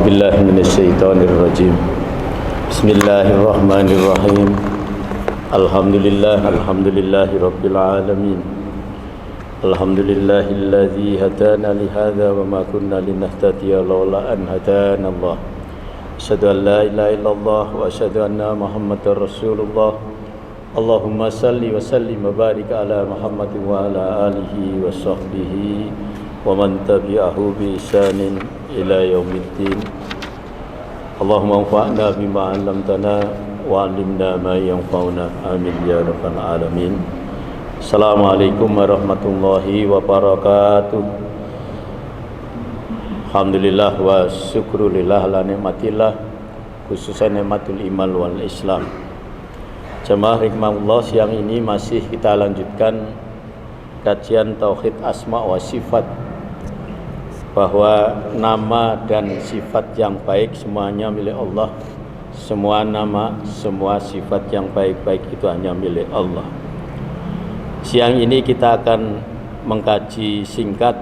بالله من الشيطان الرجيم بسم الله الرحمن الرحيم الحمد لله رب العالمين الحمد لله الذي هدانا لهذا وما كنا لنهتدي لولا أن هدانا الله أشهد أن لا إله إلا الله وأشهد أن محمدا رسول الله اللهم صل وسلم وبارك على محمد وعلى آله وصحبه ومن تبعه بإحسان إلى يوم الدين اللهم انفعنا بما علمتنا وعلمنا ما ينفعنا آمين يا رب العالمين. Assalamualaikum warahmatullahi wabarakatuh. Alhamdulillah wa syukrulillah ala nikmatillah khususnya nikmatul iman wal islam. Jemaah rahimahullah, siang ini masih kita lanjutkan kajian tauhid asma wa sifat, bahwa nama dan sifat yang baik semuanya milik Allah. Semua nama, semua sifat yang baik-baik itu hanya milik Allah. Siang ini kita akan mengkaji singkat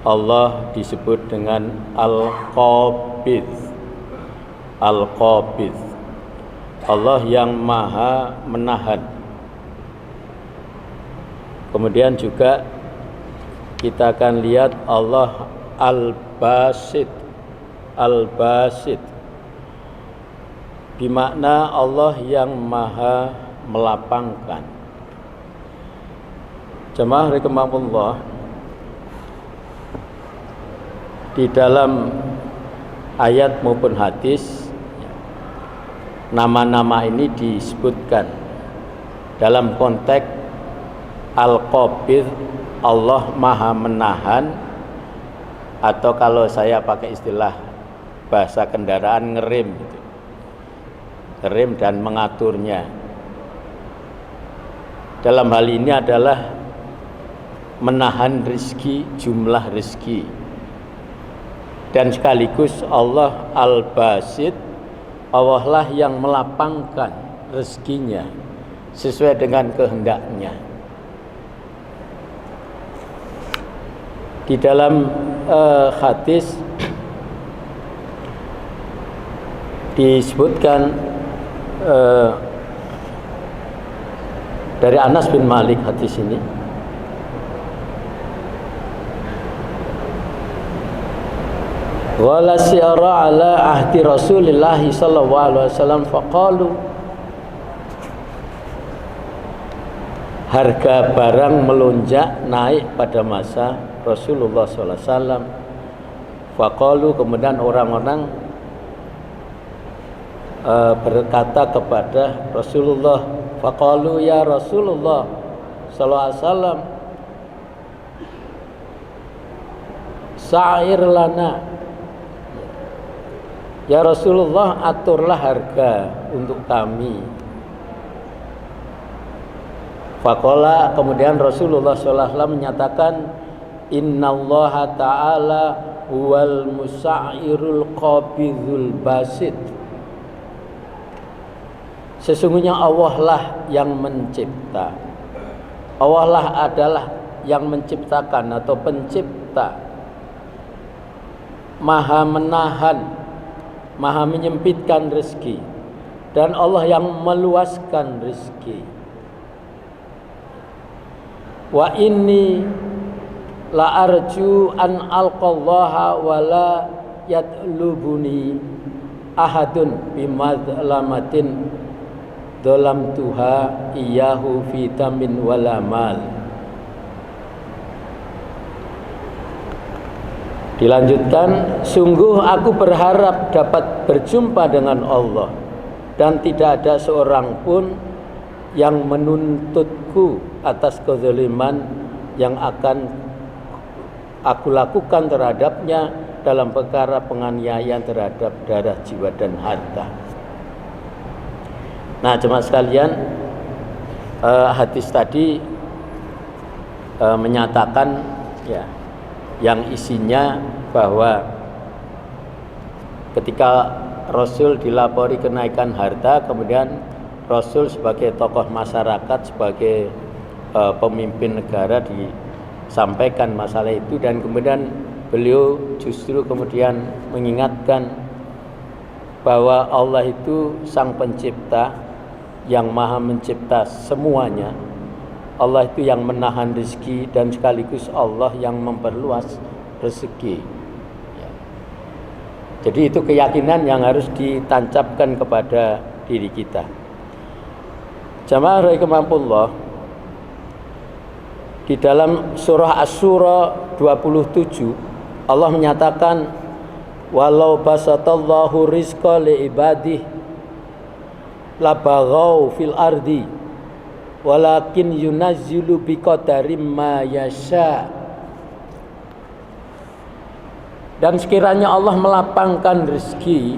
Allah disebut dengan Al-Qabidh. Al-Qabidh, Allah yang maha menahan. Kemudian juga kita akan lihat Allah Al-Basit. Al-Basit bermakna Allah yang maha melapangkan. Jemaah rahimakumullah, di dalam ayat maupun hadis nama-nama ini disebutkan dalam konteks Al-Qabidh, Allah maha menahan, atau kalau saya pakai istilah bahasa kendaraan, ngerem gitu. Ngerem dan mengaturnya. Dalam hal ini adalah menahan rezeki, jumlah rezeki. Dan sekaligus Allah Al-Basit, Allah lah yang melapangkan rezekinya sesuai dengan kehendaknya. Di dalam hadis disebutkan dari Anas bin Malik, hadis ini wala siyara ala ahdi Rasulillah sallallahu alaihi wasallam faqalu, harga barang melonjak naik pada masa Rasulullah sallallahu alaihi wasallam. Faqalu, kemudian orang-orang berkata kepada Rasulullah, faqalu ya Rasulullah sallallahu alaihi wasallam sa'ir lana, ya Rasulullah aturlah harga untuk kami. Faqala, kemudian Rasulullah sallallahu alaihi wasallam menyatakan, innallaha ta'ala huwal musa'irul qabidhul basit, sesungguhnya Allah lah yang mencipta. Allah lah adalah yang menciptakan atau pencipta, maha menahan, maha menyempitkan rezeki, dan Allah yang meluaskan rezeki. Wa inni la arju an alqallaha wa la yatlubuni ahadun bimadlamatin dolamtuha iyahu fi tamin wala mal. Dilanjutkan, sungguh aku berharap dapat berjumpa dengan Allah, dan tidak ada seorang pun yang menuntutku atas kezaliman yang akan aku lakukan terhadapnya dalam perkara penganiayaan terhadap darah, jiwa, dan harta. Nah, jemaah sekalian, hadis tadi menyatakan ya, yang isinya bahwa ketika Rasul dilapori kenaikan harta, kemudian Rasul sebagai tokoh masyarakat, sebagai pemimpin negara disampaikan masalah itu, dan kemudian beliau justru kemudian mengingatkan bahwa Allah itu sang pencipta yang maha mencipta semuanya. Allah itu yang menahan rezeki dan sekaligus Allah yang memperluas rezeki. Jadi itu keyakinan yang harus ditancapkan kepada diri kita. Jamaah rahimakumullah, di dalam surah Asy-Syura 27 Allah menyatakan, walau basatallahu rizqa li ibadihi labaghaw fil ardi walakin yunazzilu biqadarim ma yasha. Dan sekiranya Allah melapangkan rezeki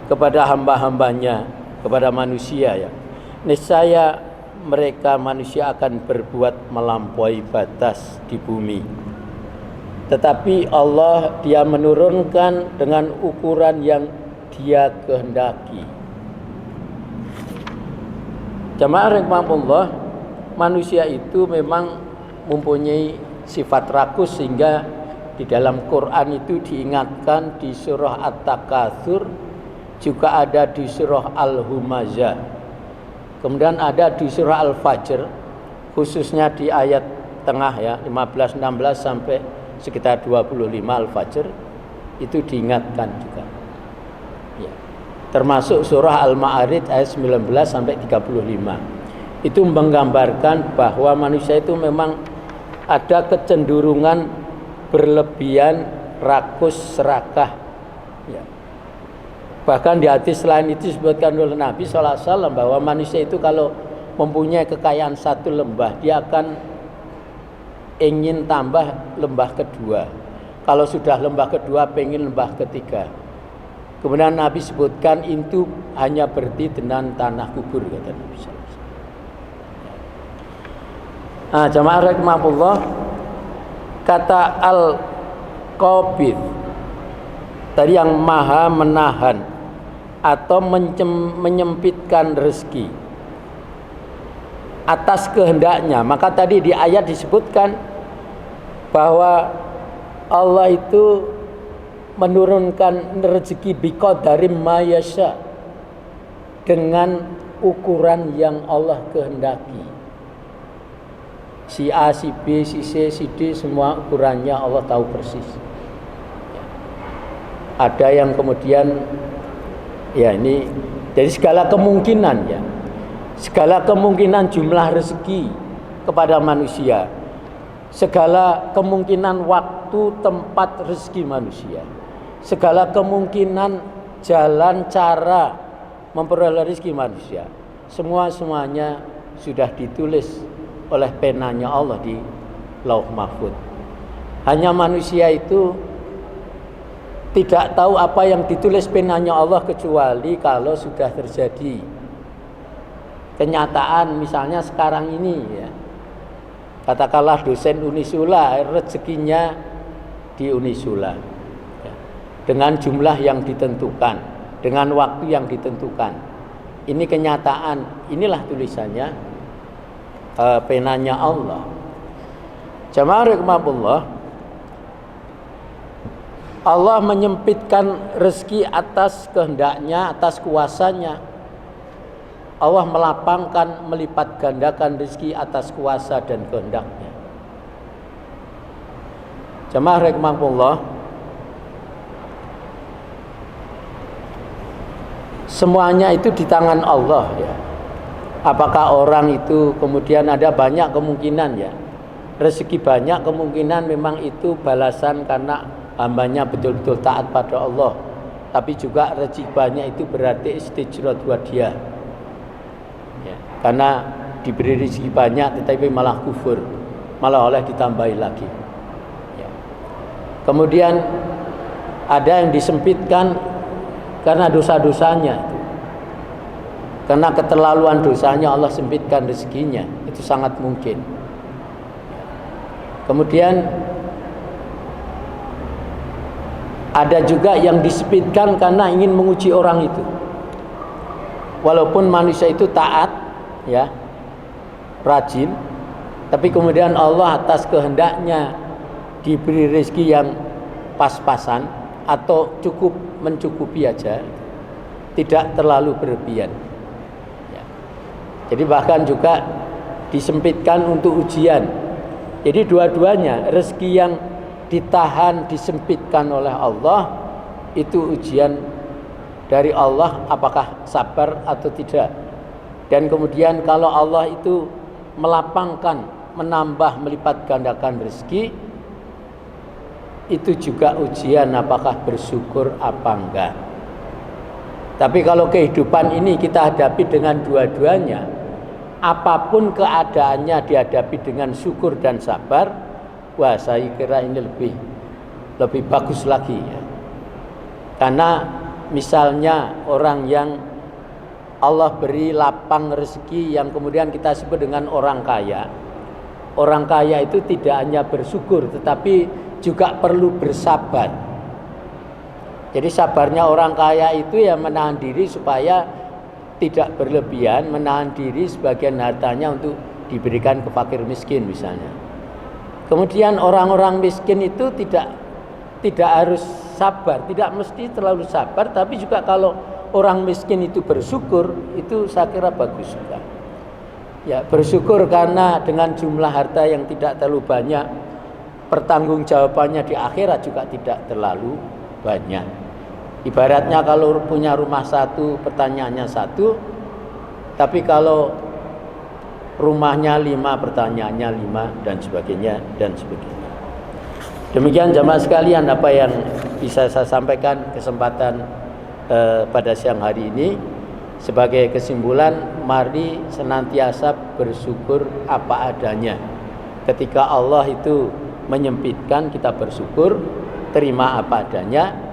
kepada hamba-hambanya, kepada manusia, ya, niscaya mereka manusia akan berbuat melampaui batas di bumi. Tetapi Allah dia menurunkan dengan ukuran yang dia kehendaki. Jamaah rahimakumullah, manusia itu memang mempunyai sifat rakus, sehingga di dalam Quran itu diingatkan di surah At-Takatsur, juga ada di surah Al-Humazah, kemudian ada di surah Al-Fajr, khususnya di ayat tengah ya 15-16 sampai sekitar 25 Al-Fajr itu diingatkan juga. Ya. Termasuk surah Al-Ma'arij ayat 19 sampai 35. Itu menggambarkan bahwa manusia itu memang ada kecenderungan berlebihan, rakus, serakah. Ya. Bahkan di hadis lain itu disebutkan oleh Nabi SAW bahwa manusia itu kalau mempunyai kekayaan satu lembah, dia akan ingin tambah lembah kedua. Kalau sudah lembah kedua, pengen lembah ketiga. Kemudian Nabi sebutkan itu hanya berarti dengan tanah kubur, kata Nabi SAW. Nah, jamaah rahimakumullah, kata al-qabid tadi yang maha menahan atau menyempitkan rezeki atas kehendaknya. Maka tadi di ayat disebutkan bahwa Allah itu menurunkan rezeki biqadarim ma yasha, dengan ukuran yang Allah kehendaki. Si A, si B, si C, si D, semua ukurannya Allah tahu persis. Ada yang kemudian ya ini dari segala kemungkinan, ya, segala kemungkinan jumlah rezeki kepada manusia, segala kemungkinan waktu tempat rezeki manusia, segala kemungkinan jalan cara memperoleh rezeki manusia, semuanya sudah ditulis oleh penanya Allah di Lauh Mahfuz. Hanya manusia itu tidak tahu apa yang ditulis penanya Allah, kecuali kalau sudah terjadi kenyataan. Misalnya sekarang ini, ya, katakanlah dosen Unisula rezekinya di Unisula, ya, dengan jumlah yang ditentukan, dengan waktu yang ditentukan. Ini kenyataan, inilah tulisannya penanya Allah. Jamaah rahimakumullah, Allah menyempitkan rezeki atas kehendaknya, atas kuasanya. Allah melapangkan, melipat gandakan rezeki atas kuasa dan kehendaknya. Jamaah rahimakumullah, semuanya itu di tangan Allah, ya. Apakah orang itu kemudian ada banyak kemungkinan, ya, rezeki banyak kemungkinan memang itu balasan karena hambanya betul-betul taat pada Allah. Tapi juga rezeki banyak itu berarti istijrat buat dia, ya, karena diberi rezeki banyak tetapi malah kufur, malah oleh ditambahi lagi, ya. Kemudian ada yang disempitkan karena dosa-dosanya, karena keterlaluan dosanya Allah sempitkan rezekinya, itu sangat mungkin. Kemudian ada juga yang disempitkan karena ingin menguji orang itu. Walaupun manusia itu taat, ya, rajin, tapi kemudian Allah atas kehendaknya diberi rezeki yang pas-pasan atau cukup mencukupi aja. tidak terlalu berlebihan. Ya. Jadi bahkan juga disempitkan untuk ujian. Jadi dua-duanya, rezeki yang ditahan, disempitkan oleh Allah, itu ujian dari Allah, apakah sabar atau tidak. Dan kemudian kalau Allah itu melapangkan, menambah, melipat gandakan rezeki, itu juga ujian apakah bersyukur apa enggak. Tapi kalau kehidupan ini kita hadapi dengan dua-duanya, apapun keadaannya dihadapi dengan syukur dan sabar, wah saya kira ini lebih bagus lagi ya. Karena misalnya orang yang Allah beri lapang rezeki yang kemudian kita sebut dengan orang kaya. Orang kaya itu tidak hanya bersyukur tetapi juga perlu bersabar. Jadi sabarnya orang kaya itu ya menahan diri supaya tidak berlebihan, menahan diri sebagian hartanya untuk diberikan ke fakir miskin misalnya. Kemudian orang-orang miskin itu tidak harus sabar, tidak mesti terlalu sabar, tapi juga kalau orang miskin itu bersyukur, itu saya kira bagus juga. Ya, bersyukur karena dengan jumlah harta yang tidak terlalu banyak, pertanggungjawabannya di akhirat juga tidak terlalu banyak. Ibaratnya kalau punya rumah satu, pertanyaannya satu, tapi kalau rumahnya 5, pertanyaannya 5, dan sebagainya, dan sebagainya. Demikian jamaah sekalian apa yang bisa saya sampaikan kesempatan pada siang hari ini. Sebagai kesimpulan, mari senantiasa bersyukur apa adanya. Ketika Allah itu menyempitkan, kita bersyukur, terima apa adanya.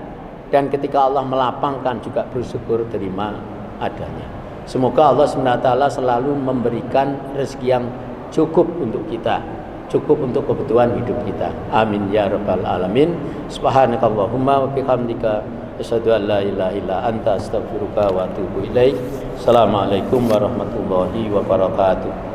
Dan ketika Allah melapangkan juga bersyukur, terima adanya. Semoga Allah SWT selalu memberikan rezeki yang cukup untuk kita, cukup untuk kebutuhan hidup kita. Amin ya rabbal alamin. Subhanakallahumma wa bihamdika asyhadu an la ilaha illa anta astaghfiruka wa atubu ilaik. Assalamualaikum warahmatullahi wabarakatuh.